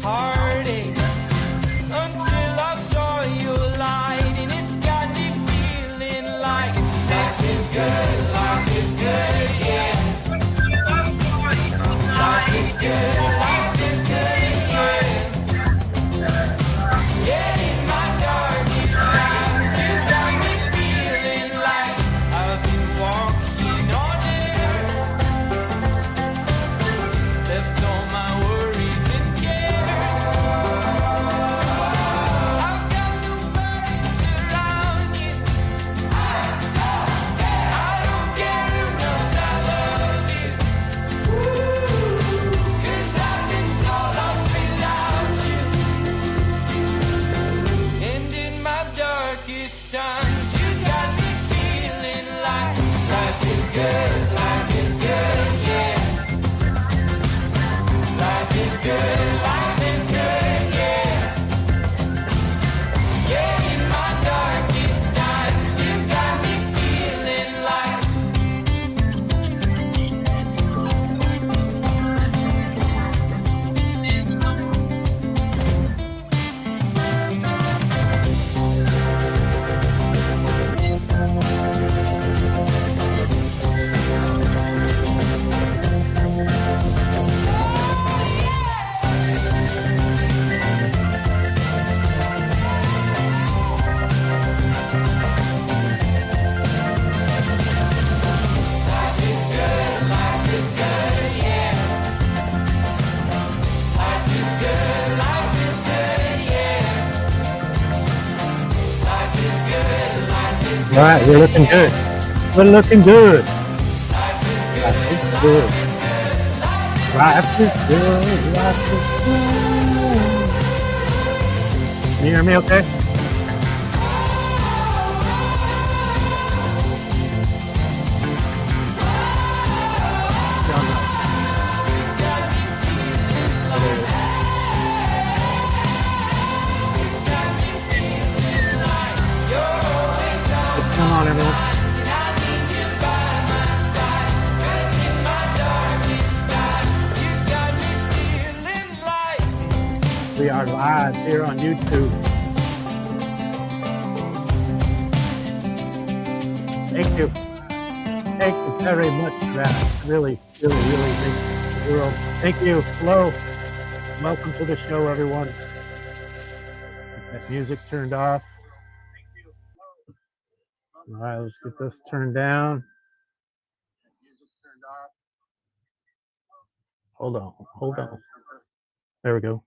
heartache until I saw your light, and it's got me feeling like life is good, yeah. Life is good, yeah. Yeah, in my darkest times, you got me feeling like I've been walking on air. Left all my worries and cares. I've got no burdens around you. I don't care who knows I love you. 'Cause I've been so lost without you. And in my darkest times, you got me feeling like life is good, yeah. Life is good, yeah. Yeah, in my darkest times, you got me feeling like life is good, yeah. Life is good, yeah. Life is good, All right, we're looking good. We're looking good. life is good, Life is good. Life is good. Life is good. Can you hear me okay? What's going on, everyone? and I need you by my side. 'Cause in my darkest time, you got me feeling like We are live here on YouTube. Thank you. Thank you very much for that. Really thank you, world. Thank you. Hello. Welcome to the show, everyone. Get that music turned off. All right, let's get this turned down. Hold on. There we go.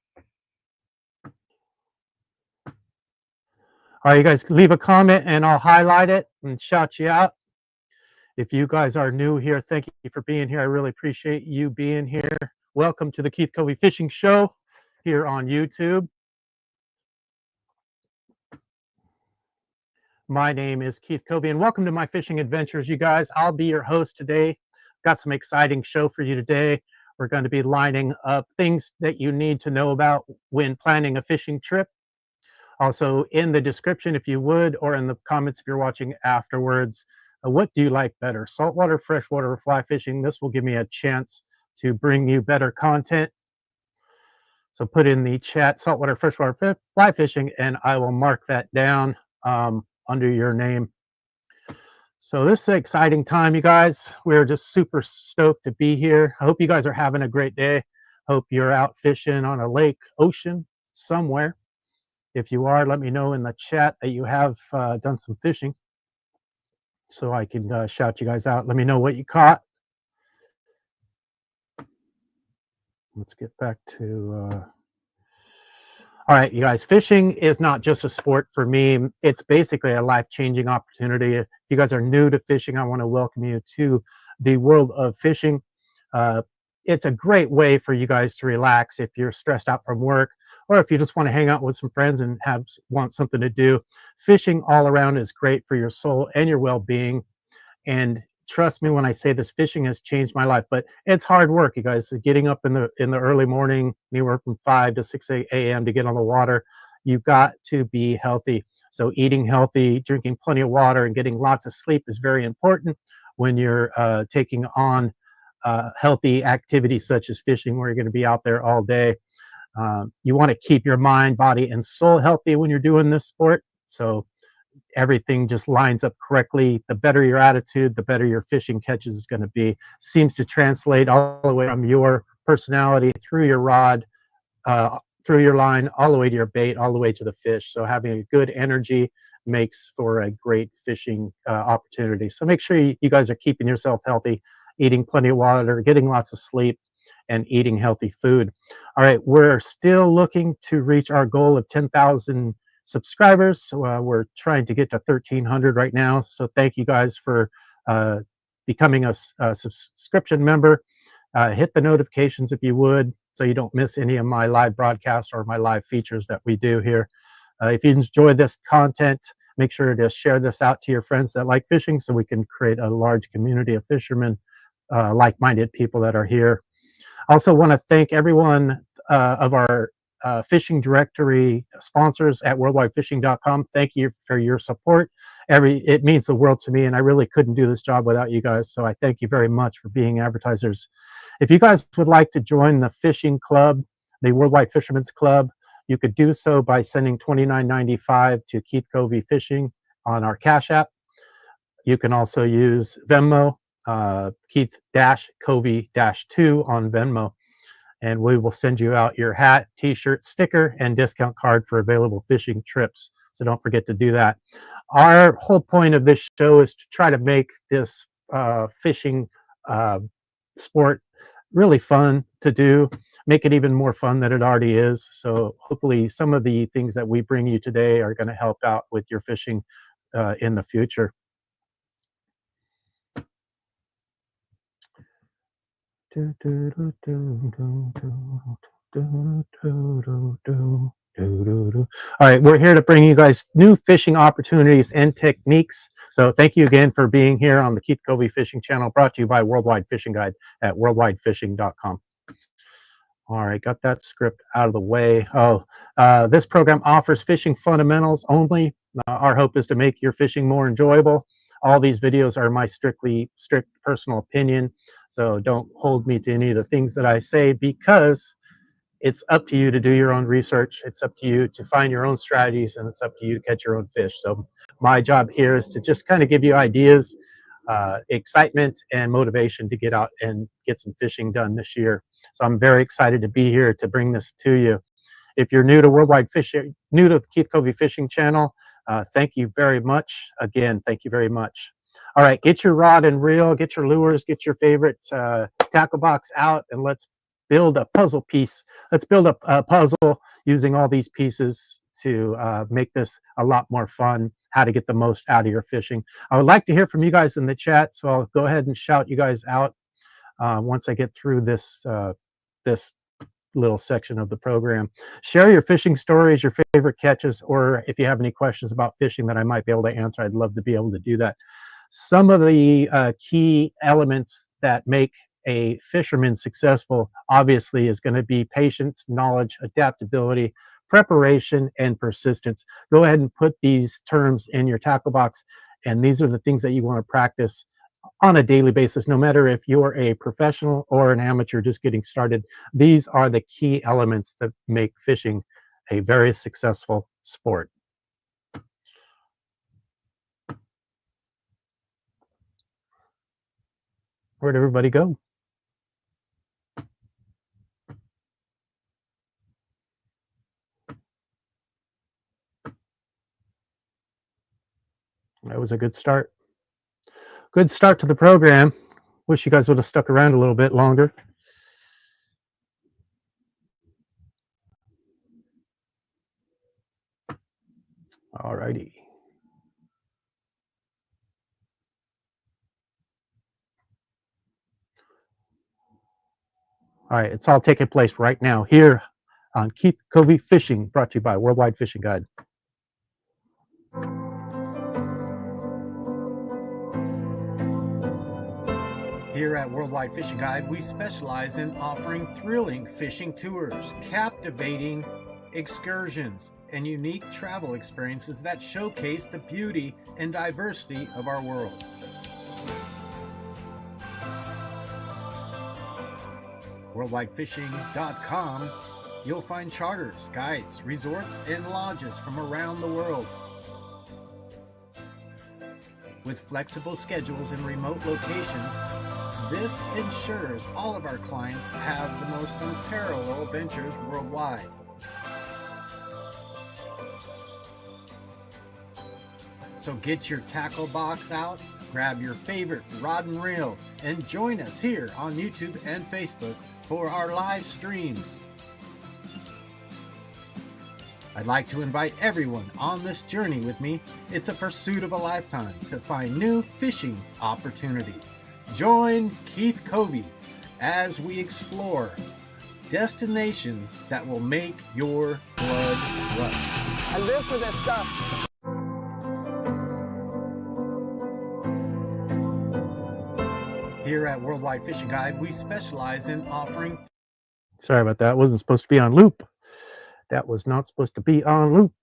All right, you guys leave a comment and I'll highlight it and shout you out. If you guys are new here, thank you for being here. I really appreciate you being here. Welcome to the Keith Covey Fishing Show here on YouTube. My name is Keith Covey and welcome to my fishing adventures, you guys. I'll be your host today. Got some exciting show for you today. We're going to be lining up things that you need to know about when planning a fishing trip. Also in the description, if you would, or in the comments if you're watching afterwards, what do you like better, saltwater, freshwater, or fly fishing? This will give me a chance to bring you better content. So put in the chat saltwater, freshwater, fly fishing, and I will mark that down under your name. So this is an exciting time, you guys. We're just super stoked to be here. I hope you guys are having a great day. Hope you're out fishing on a lake, ocean, somewhere. If you are, let me know in the chat that you have done some fishing so I can shout you guys out. Let me know what you caught. Let's get back to... All right, you guys, fishing is not just a sport for me. It's basically a life-changing opportunity. If you guys are new to fishing, I want to welcome you to the world of fishing. It's a great way for you guys to relax if you're stressed out from work, or if you just want to hang out with some friends and want something to do. Fishing all around is great for your soul and your well-being. And trust me when I say this, fishing has changed my life, but it's hard work, you guys. Getting up in the early morning, anywhere from 5 to 6 a.m. to get on the water. You've got to be healthy. So eating healthy, drinking plenty of water, and getting lots of sleep is very important when you're taking on healthy activities such as fishing, where you're going to be out there all day. You want to keep your mind, body, and soul healthy when you're doing this sport. So everything just lines up correctly. The better your attitude, the better your fishing catches is going to be. Seems to translate all the way from your personality through your rod, through your line, all the way to your bait, all the way to the fish. So having a good energy makes for a great fishing opportunity. So make sure you guys are keeping yourself healthy, eating plenty of water, getting lots of sleep, and eating healthy food. All right, we're still looking to reach our goal of 10,000 subscribers. So, we're trying to get to 1,300 right now. So thank you guys for becoming a subscription member. Hit the notifications if you would, so you don't miss any of my live broadcasts or my live features that we do here. If you enjoy this content, make sure to share this out to your friends that like fishing, so we can create a large community of fishermen, like-minded people that are here. I also want to thank everyone of our fishing directory sponsors at worldwidefishing.com. Thank you for your support. It means the world to me, and I really couldn't do this job without you guys. So I thank you very much for being advertisers. If you guys would like to join the fishing club, the Worldwide Fishermen's Club, you could do so by sending $29.95 to Keith Covey Fishing on our Cash App. You can also use Venmo, Keith-Covey-2 on Venmo, and we will send you out your hat, t-shirt, sticker, and discount card for available fishing trips. So don't forget to do that. Our whole point of this show is to try to make this fishing sport really fun to do, make it even more fun than it already is. So hopefully some of the things that we bring you today are going to help out with your fishing in the future. All right, we're here to bring you guys new fishing opportunities and techniques. So thank you again for being here on the Keith Covey Fishing Channel, brought to you by Worldwide Fishing Guide at worldwidefishing.com. All right, got that script out of the way. This program offers fishing fundamentals only. Our hope is to make your fishing more enjoyable. All these videos are my strict personal opinion, so don't hold me to any of the things that I say, because it's up to you to do your own research. It's up to you to find your own strategies, and it's up to you to catch your own fish. So my job here is to just kind of give you ideas, excitement, and motivation to get out and get some fishing done this year. So I'm very excited to be here to bring this to you. If you're new to Worldwide Fishing, new to the Keith Covey Fishing Channel, thank you very much. Again, thank you very much. All right, get your rod and reel, get your lures, get your favorite tackle box out, and let's build a puzzle piece. Let's build a puzzle using all these pieces to make this a lot more fun, how to get the most out of your fishing. I would like to hear from you guys in the chat, so I'll go ahead and shout you guys out once I get through this little section of the program. Share your fishing stories, your favorite catches, or if you have any questions about fishing that I might be able to answer, I'd love to be able to do that. Some of the key elements that make a fisherman successful, obviously, is going to be patience, knowledge, adaptability, preparation, and persistence. Go ahead and put these terms in your tackle box, and these are the things that you want to practice on a daily basis, no matter if you're a professional or an amateur just getting started. These are the key elements that make fishing a very successful sport. Where'd everybody go? That was a good start. Good start to the program. Wish you guys would have stuck around a little bit longer. All righty. All right, it's all taking place right now here on Keith Covey Fishing, brought to you by Worldwide Fishing Guide. Here at Worldwide Fishing Guide, we specialize in offering thrilling fishing tours, captivating excursions, and unique travel experiences that showcase the beauty and diversity of our world. worldwidefishing.com you'll find charters, guides, resorts, and lodges from around the world. With flexible schedules in remote locations, this ensures all of our clients have the most unparalleled ventures worldwide. So get your tackle box out, grab your favorite rod and reel, and join us here on YouTube and Facebook for our live streams. I'd like to invite everyone on this journey with me. It's a pursuit of a lifetime to find new fishing opportunities. Join Keith Covey as we explore destinations that will make your blood rush. I live for this stuff. Here at Worldwide Fishing Guide, we specialize in offering... Sorry about that. It wasn't supposed to be on loop. That was not supposed to be on loop.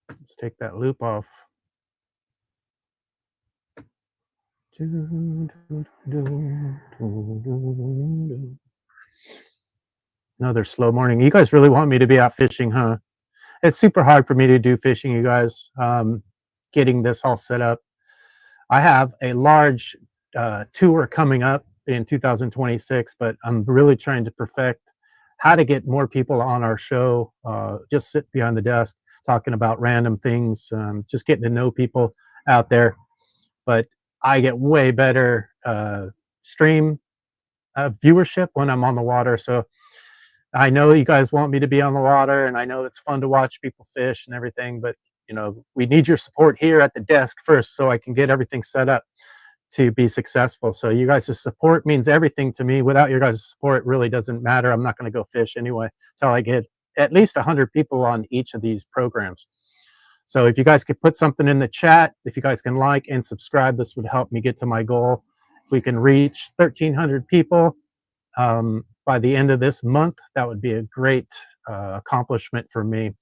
Let's take that loop off. Another slow morning. You guys really want me to be out fishing, huh? It's super hard for me to do fishing, you guys. Getting this all set up. I have a large tour coming up in 2026, but I'm really trying to perfect how to get more people on our show. Just sit behind the desk talking about random things, just getting to know people out there. But I get way better stream viewership when I'm on the water. So I know you guys want me to be on the water, and I know it's fun to watch people fish and everything, but you know, we need your support here at the desk first so I can get everything set up to be successful. So you guys' support means everything to me. Without your guys' support, it really doesn't matter. I'm not going to go fish anyway until I get at least 100 people on each of these programs. So if you guys could put something in the chat, if you guys can like and subscribe, this would help me get to my goal. If we can reach 1,300 people by the end of this month, that would be a great accomplishment for me.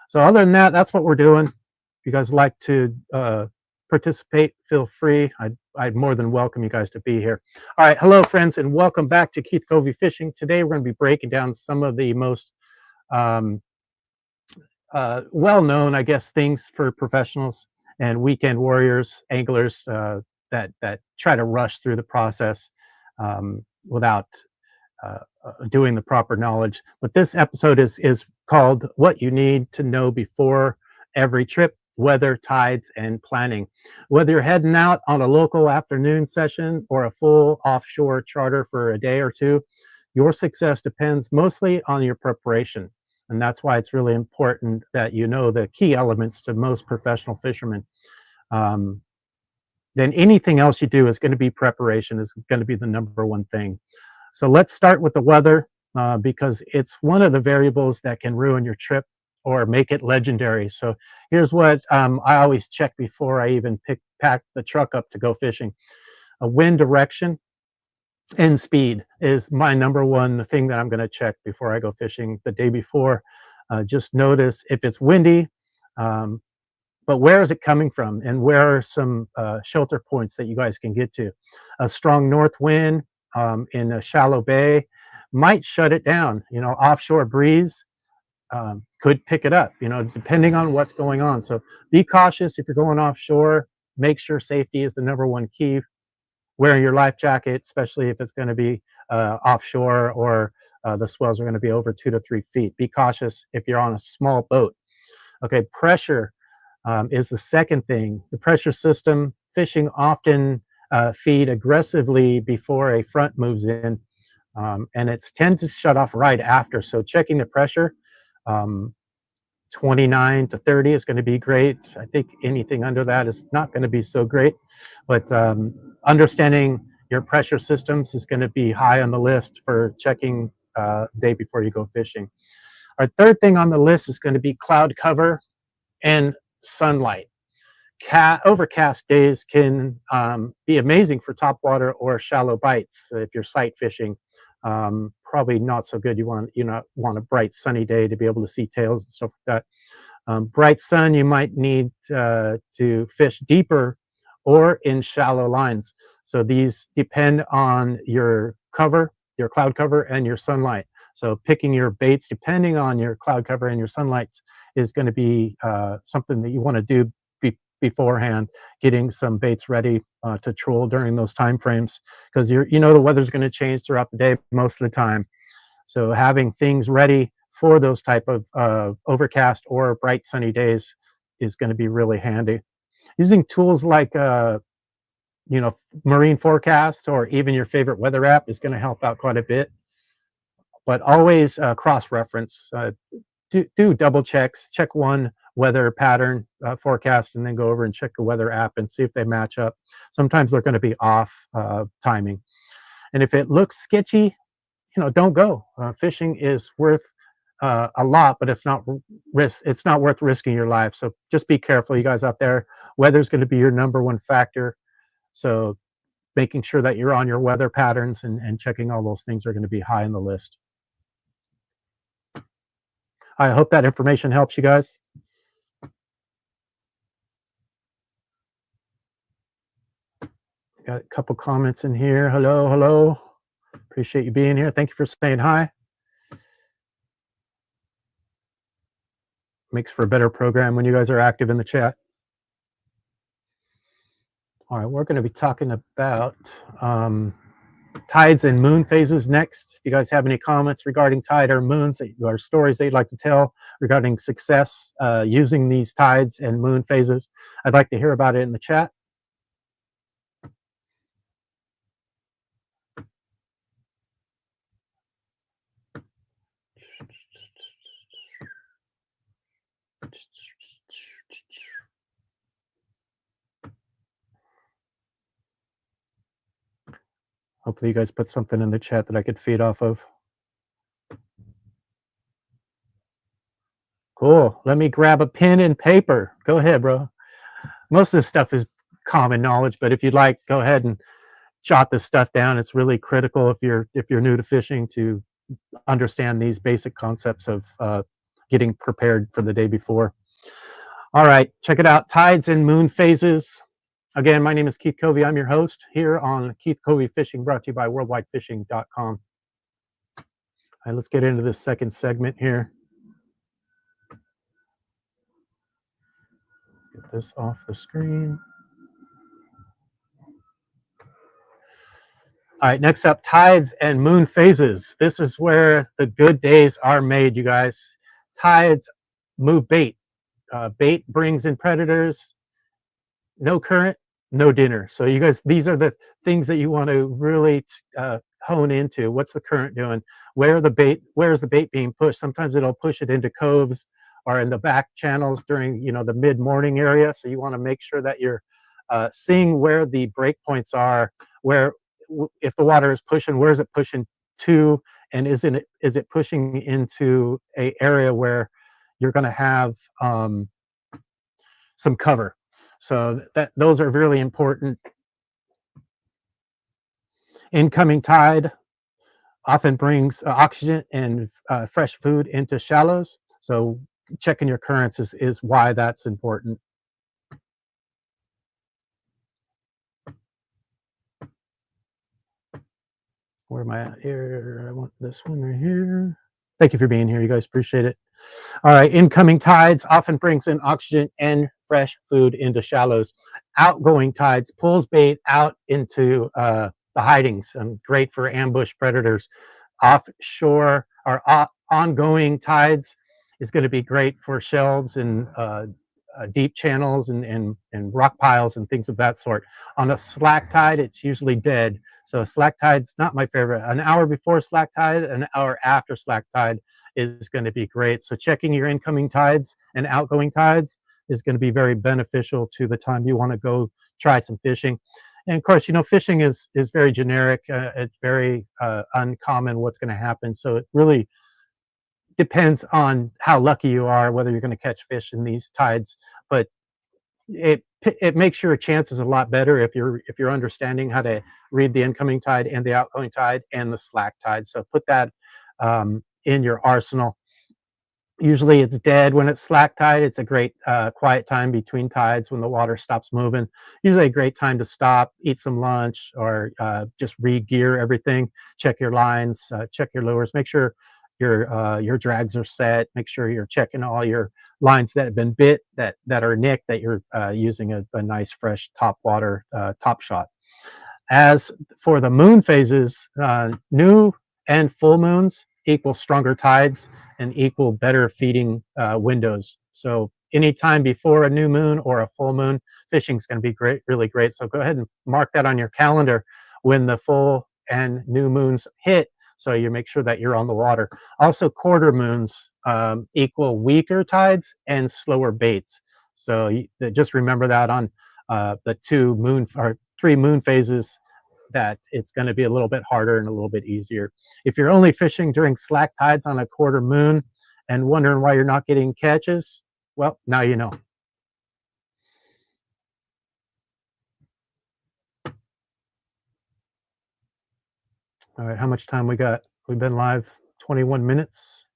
So other than that, that's what we're doing. If you guys like to participate, feel free. I'd more than welcome you guys to be here. All right, hello friends, and welcome back to Keith Covey Fishing. Today we're going to be breaking down some of the most well-known, I guess, things for professionals and weekend warriors, anglers that try to rush through the process without doing the proper knowledge. But this episode is called What You Need to Know Before Every Trip: Weather, Tides, and Planning. Whether you're heading out on a local afternoon session or a full offshore charter for a day or two, your success depends mostly on your preparation. And that's why it's really important that you know the key elements to most professional fishermen. Then anything else you do is going to be preparation, is going to be the number one thing. So let's start with the weather because it's one of the variables that can ruin your trip or make it legendary. So here's what I always check before I even pack the truck up to go fishing. A wind direction and speed is my number one thing that I'm going to check before I go fishing the day before. Just notice if it's windy, but where is it coming from, and where are some shelter points that you guys can get to. A strong north wind in a shallow bay might shut it down. You know, offshore breeze could pick it up, you know, depending on what's going on. So be cautious if you're going offshore. Make sure safety is the number one key. Wearing your life jacket, especially if it's going to be offshore or the swells are going to be over 2 to 3 feet. Be cautious if you're on a small boat. Okay, pressure is the second thing. The pressure system, fishing often feed aggressively before a front moves in, and it's tend to shut off right after. So checking the pressure, 29 to 30 is going to be great. I think anything under that is not going to be so great, but understanding your pressure systems is going to be high on the list for checking the day before you go fishing. Our third thing on the list is going to be cloud cover and sunlight. Overcast days can be amazing for topwater or shallow bites. If you're sight fishing, probably not so good. You want a bright sunny day to be able to see tails and stuff like that. Bright sun, you might need to fish deeper or in shallow lines. So these depend on your cover, your cloud cover, and your sunlight. So picking your baits, depending on your cloud cover and your sunlights, is going to be something that you want to do beforehand, getting some baits ready to troll during those time frames, because the weather's going to change throughout the day most of the time. So having things ready for those type of overcast or bright sunny days is going to be really handy. Using tools like marine forecast or even your favorite weather app is going to help out quite a bit. But always cross-reference. Do double checks. Check one weather pattern forecast, and then go over and check the weather app and see if they match up. Sometimes they're going to be off timing, and if it looks sketchy, don't go. Fishing is worth a lot, but it's not worth risking your life. So just be careful, you guys out there. Weather's going to be your number one factor. So making sure that you're on your weather patterns and checking all those things are going to be high on the list. I hope that information helps you guys. Got a couple comments in here. Hello. Appreciate you being here. Thank you for saying hi. Makes for a better program when you guys are active in the chat. All right, we're going to be talking about tides and moon phases next. If you guys have any comments regarding tide or moons or stories that you'd like to tell regarding success using these tides and moon phases, I'd like to hear about it in the chat. Hopefully you guys put something in the chat that I could feed off of. Cool. Let me grab a pen and paper. Go ahead, bro. Most of this stuff is common knowledge, but if you'd like, go ahead and jot this stuff down. It's really critical if you're new to fishing to understand these basic concepts of getting prepared for the day before. All right, check it out. Tides and moon phases. Again, my name is Keith Covey. I'm your host here on Keith Covey Fishing, brought to you by worldwidefishing.com. All right, let's get into this second segment here. Get this off the screen. All right, next up, tides and moon phases. This is where the good days are made, you guys. Tides move bait. Bait brings in predators. No current, no dinner. So you guys, these are the things that you want to really hone into. What's the current doing? Where's the bait being pushed? Sometimes it'll push it into coves or in the back channels during the mid-morning area. So you want to make sure that you're seeing where the break points are, where if the water is pushing, where is it pushing to, and is it pushing into a area where you're going to have some cover. So those are really important. Incoming tide often brings oxygen and fresh food into shallows. So checking your currents is why that's important. Where am I at here? I want this one right here. Thank you for being here, you guys. Appreciate it. All right, incoming tides often brings in oxygen and fresh food into shallows. Outgoing tides pulls bait out into the hidings, and great for ambush predators. Offshore or ongoing tides is going to be great for shelves and deep channels and rock piles and things of that sort. On a slack tide, it's usually dead. So slack tide's not my favorite. An hour before slack tide, an hour after slack tide is going to be great. So checking your incoming tides and outgoing tides is going to be very beneficial to the time you want to go try some fishing. And of course, fishing is very generic. It's very uncommon what's going to happen. So it really depends on how lucky you are, whether you're going to catch fish in these tides. But it makes your chances a lot better if you're understanding how to read the incoming tide and the outgoing tide and the slack tide. So put that in your arsenal. Usually it's dead when it's slack tide. It's a great quiet time between tides when the water stops moving. Usually a great time to stop, eat some lunch, or just re-gear everything. Check your lines, check your lures. Make sure your drags are set. Make sure you're checking all your lines that have been bit, that are nicked, that you're using a nice fresh top water top shot. As for the moon phases, new and full moons equal stronger tides and equal better feeding windows. So anytime before a new moon or a full moon, fishing is going to be great, really great. So go ahead and mark that on your calendar when the full and new moons hit, so you make sure that you're on the water. Also, quarter moons equal weaker tides and slower baits. So just remember that on the 2 moon or 3 moon phases, that it's going to be a little bit harder and a little bit easier. If you're only fishing during slack tides on a quarter moon and wondering why you're not getting catches, well, now you know. All right, how much time we got? We've been live 21 minutes.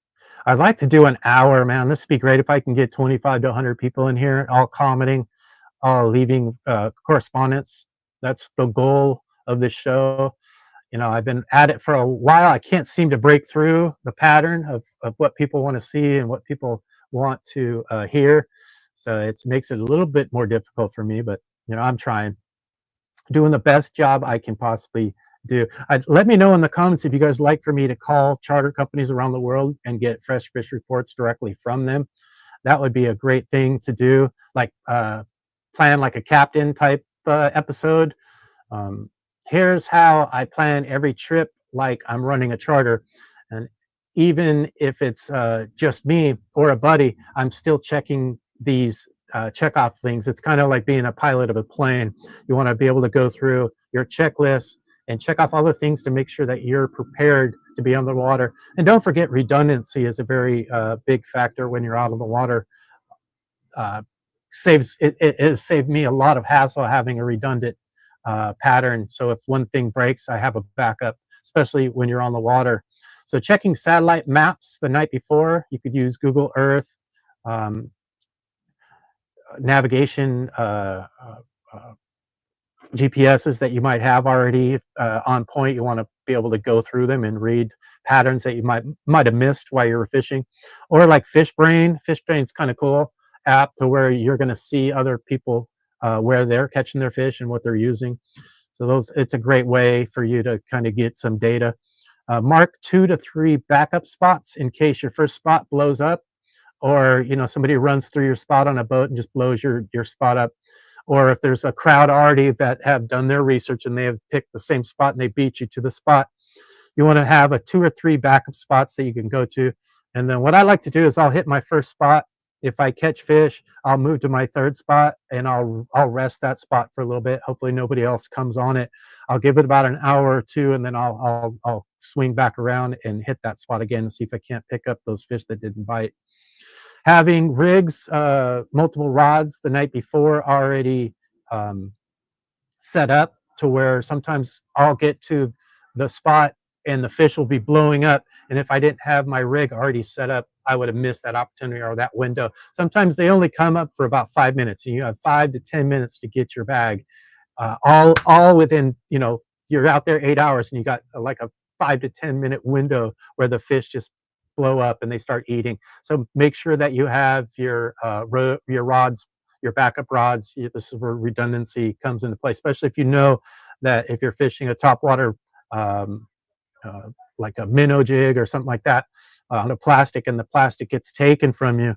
I'd like to do an hour, man. This would be great if I can get 25 to 100 people in here, all commenting, all leaving correspondence. That's the goal of this show. You know, I've been at it for a while. I can't seem to break through the pattern of what people want to see and what people want to hear. So it makes it a little bit more difficult for me, but you know, I'm trying, doing the best job I can possibly do. Let me know in the comments if you guys like for me to call charter companies around the world and get fresh fish reports directly from them. That would be a great thing to do, like plan like a captain type episode. Here's how I plan every trip like I'm running a charter. And even if it's just me or a buddy, I'm still checking these checkoff things. It's kind of like being a pilot of a plane. You want to be able to go through your checklist and check off all the things to make sure that you're prepared to be on the water. And don't forget, redundancy is a very big factor when you're out on the water. It has saved me a lot of hassle having a redundant pattern. So if one thing breaks, I have a backup, especially when you're on the water. So checking satellite maps the night before, you could use Google Earth, navigation GPSs that you might have already on point. You want to be able to go through them and read patterns that you might have missed while you were fishing. Or like FishBrain. FishBrain's kind of cool app to where you're going to see other people where they're catching their fish and what they're using. So it's a great way for you to kind of get some data. Mark 2 to 3 backup spots in case your first spot blows up, or you know, somebody runs through your spot on a boat and just blows your spot up. Or if there's a crowd already that have done their research and they have picked the same spot and they beat you to the spot, you want to have a 2 or 3 backup spots that you can go to. And then what I like to do is I'll hit my first spot. If I catch fish, I'll move to my 3rd spot and I'll rest that spot for a little bit. Hopefully nobody else comes on it. I'll give it about an hour or 2, and then I'll swing back around and hit that spot again and see if I can't pick up those fish that didn't bite. Having rigs, multiple rods the night before already set up to where sometimes I'll get to the spot and the fish will be blowing up. And if I didn't have my rig already set up, I would have missed that opportunity or that window. Sometimes they only come up for about 5 minutes, and you have 5 to 10 minutes to get your bag, all within, you know, you're out there 8 hours and you got like a 5 to 10 minute window where the fish just blow up and they start eating. So make sure that you have your rods, your backup rods. This is where redundancy comes into play, especially if you know that if you're fishing a topwater like a minnow jig or something like that on a plastic, and the plastic gets taken from you,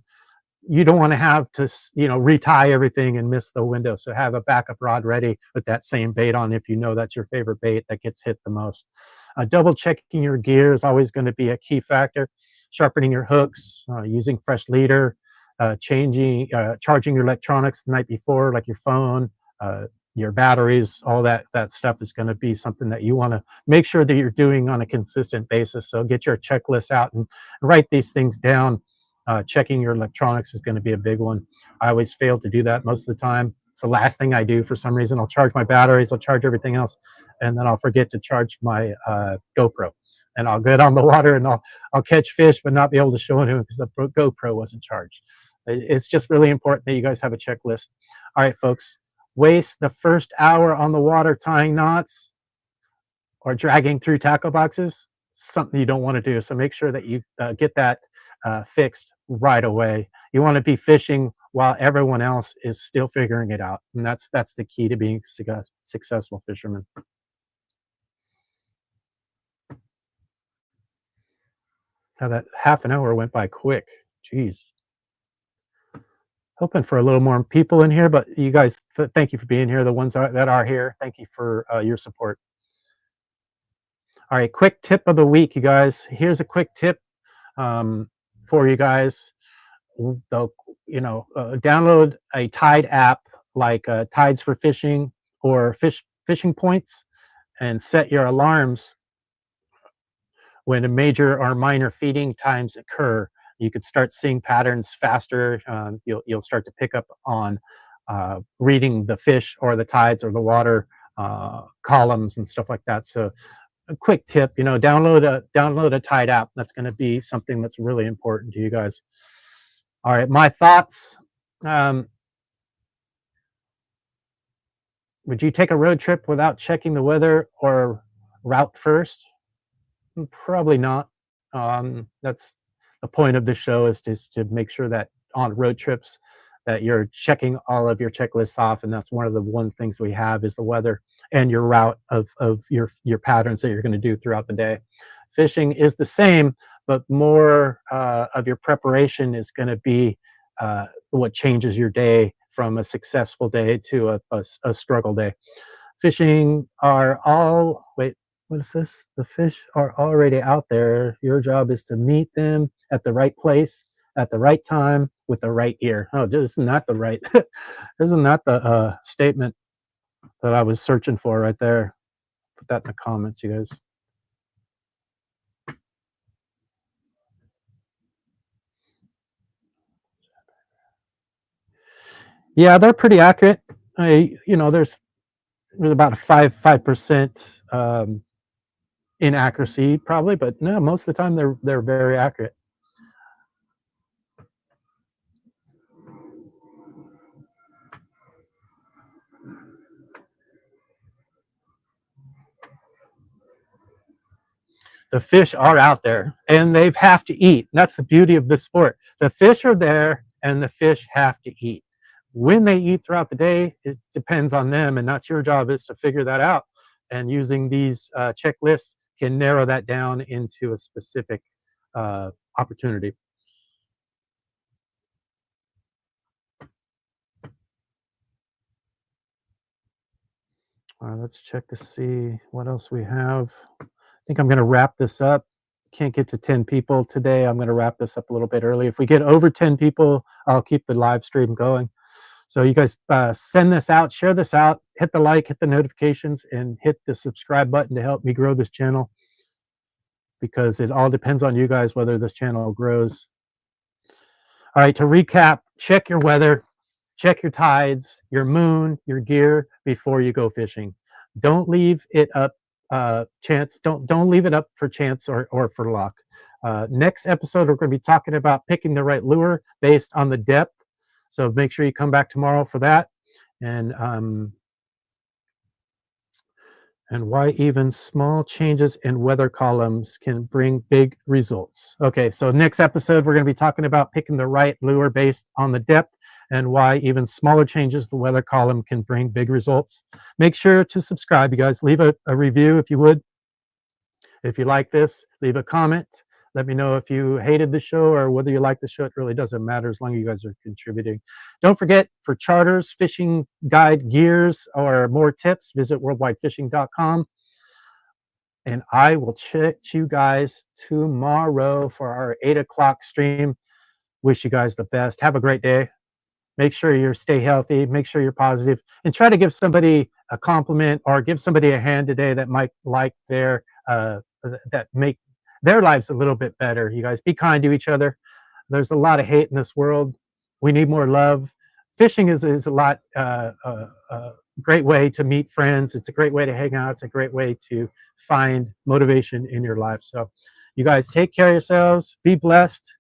you don't want to have to, you know, retie everything and miss the window. So have a backup rod ready with that same bait on if you know that's your favorite bait that gets hit the most. Double checking your gear is always going to be a key factor. Sharpening your hooks, using fresh leader, charging your electronics the night before, like your phone, your batteries, all that stuff is going to be something that you want to make sure that you're doing on a consistent basis. So get your checklist out and write these things down. Checking your electronics is going to be a big one. I always fail to do that most of the time. It's the last thing I do for some reason. I'll charge my batteries, I'll charge everything else, and then I'll forget to charge my GoPro. And I'll get on the water and I'll catch fish, but not be able to show it to him because the GoPro wasn't charged. It's just really important that you guys have a checklist. All right, folks, waste the first hour on the water tying knots or dragging through tackle boxes. something you don't want to do. So make sure that you get that fixed right away. You want to be fishing while everyone else is still figuring it out, and that's the key to being successful fisherman. Now that half an hour went by quick. Jeez. Hoping for a little more people in here, but you guys, thank you for being here. The ones that are here, thank you for your support. All right, quick tip of the week, you guys. Here's a quick tip for you guys. Download a Tide app like Tides for Fishing or Fishing Points, and set your alarms when a major or minor feeding times occur. You could start seeing patterns faster. You'll start to pick up on reading the fish or the tides or the water columns and stuff like that. So a quick tip, download a Tide app. That's going to be something that's really important to you guys. All right, my thoughts. Would you take a road trip without checking the weather or route first? Probably not. That's the point of the show, is just to make sure that on road trips that you're checking all of your checklists off, and that's one of the things we have is the weather and your route of your patterns that you're going to do throughout the day. Fishing is the same, but more of your preparation is going to be what changes your day from a successful day to a struggle day. Fishing are all, wait, what is this? The fish are already out there. Your job is to meet them at the right place, at the right time, with the right ear. Oh, isn't that the right, isn't that the statement that I was searching for right there? Put that in the comments, you guys. Yeah, they're pretty accurate. There's about a 5% inaccuracy probably, but no, most of the time they're very accurate. The fish are out there and they have to eat. That's the beauty of this sport. The fish are there and the fish have to eat. When they eat throughout the day, it depends on them, and that's your job, is to figure that out. And using these checklists can narrow that down into a specific opportunity. Let's check to see what else we have. I think I'm going to wrap this up. Can't get to 10 people today. I'm going to wrap this up a little bit early. If we get over 10 people, I'll keep the live stream going. So you guys send this out, share this out, hit the like, hit the notifications, and hit the subscribe button to help me grow this channel, because it all depends on you guys whether this channel grows. All right, to recap, check your weather, check your tides, your moon, your gear before you go fishing. Don't leave it up chance. Don't leave it up for chance or for luck. Next episode, we're going to be talking about picking the right lure based on the depth. So make sure you come back tomorrow for that. And why even small changes in weather columns can bring big results. Okay, so next episode, we're going to be talking about picking the right lure based on the depth, and why even smaller changes the weather column can bring big results. Make sure to subscribe, you guys. Leave a review if you would. If you like this, leave a comment. Let me know if you hated the show or whether you like the show. It really doesn't matter as long as you guys are contributing. Don't forget, for charters, fishing guide gears, or more tips, visit worldwidefishing.com. And I will chat you guys tomorrow for our 8 o'clock stream. Wish you guys the best. Have a great day. Make sure you stay healthy. Make sure you're positive, and try to give somebody a compliment or give somebody a hand today that might like that make their lives a little bit better. You guys, be kind to each other. There's a lot of hate in this world. We need more love. Fishing is a lot great way to meet friends. It's a great way to hang out. It's a great way to find motivation in your life. So you guys, take care of yourselves. Be blessed.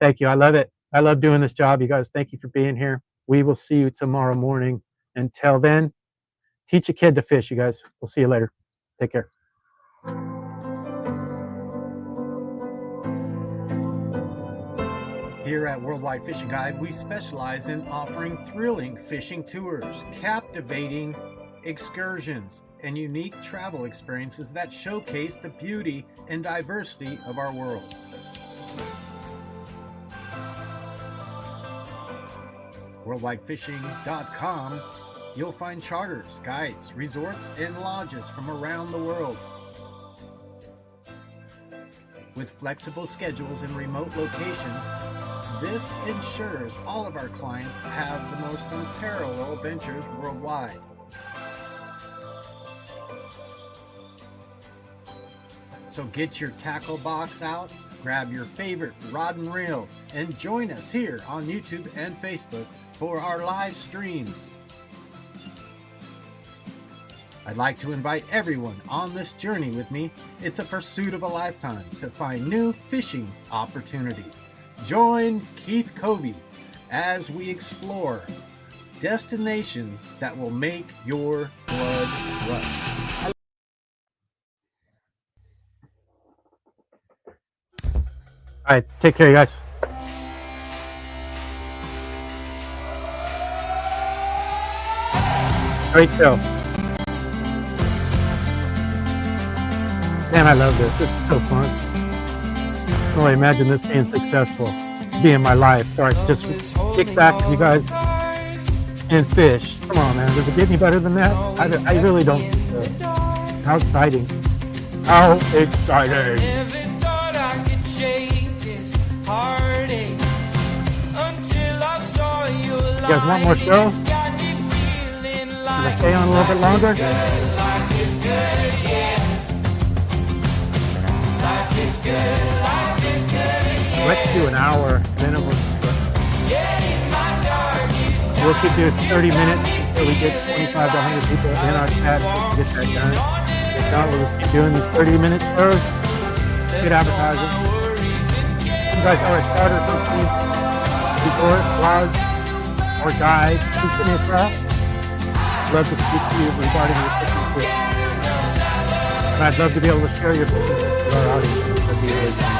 Thank you. I love it. I love doing this job, you guys. Thank you for being here. We will see you tomorrow morning. Until then, teach a kid to fish, you guys. We'll see you later. Take care. Here at Worldwide Fishing Guide, we specialize in offering thrilling fishing tours, captivating excursions, and unique travel experiences that showcase the beauty and diversity of our world. WorldwideFishing.com, you'll find charters, guides, resorts, and lodges from around the world. With flexible schedules and remote locations, this ensures all of our clients have the most unparalleled adventures worldwide. So get your tackle box out, grab your favorite rod and reel, and join us here on YouTube and Facebook for our live streams. I'd like to invite everyone on this journey with me. It's a pursuit of a lifetime to find new fishing opportunities. Join Keith Covey as we explore destinations that will make your blood rush. All right, take care, you guys. Great show. Man, I love this. This is so fun. I can only imagine this being successful, being my life. So I can just kick back with you guys and fish. Come on, man. Does it get any better than that? I really don't think so. How exciting. How exciting. Never thought I could shake this heartache until I saw your light. You guys want more show? It's got me feeling Can like I stay on a little bit longer? life is good, yeah. Life is good, life is good, yeah. Let's do an hour. Then it will. Yeah, in my darkest We'll keep this 30 minutes until we get 25 to 100 people in our chat to get that done. If not, we'll just keep doing these 30 minutes first. Get advertising. You guys are a starter company, resort, lodge, or guide. Please give me a call. Love to speak to you regarding your fishing trip. And I'd love to be able to share your fishing trip with our audience. That'd be really fun.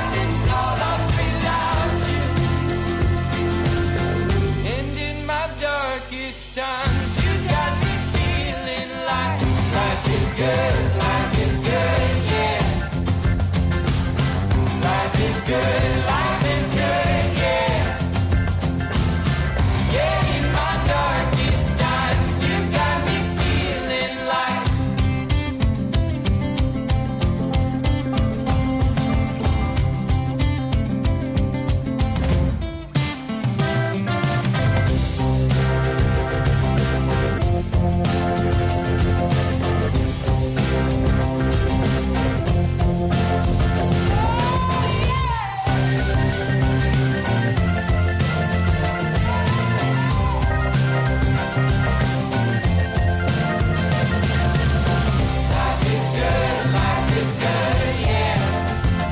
And in my darkest times, you got me feeling like life is good, yeah. Life is good, yeah. Yeah, in my darkest times, you got me feeling like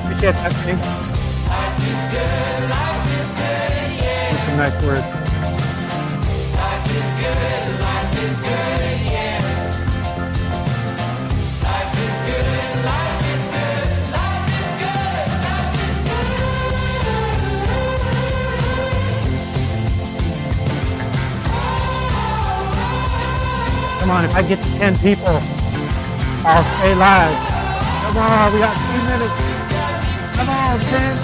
Appreciate that, thing. life is good, yeah. Some nice words. Life is good, yeah. Life is good, life is good, life is good, life is good. Come on, if I get to 10 people, I'll stay live. Come on, we got 2 minutes. Come on, 10.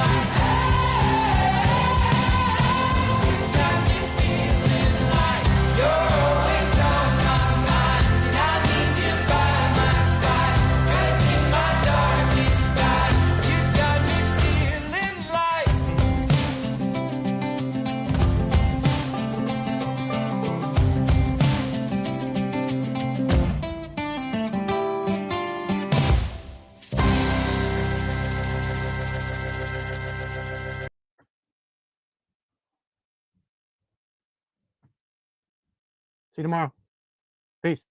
See you tomorrow. Peace.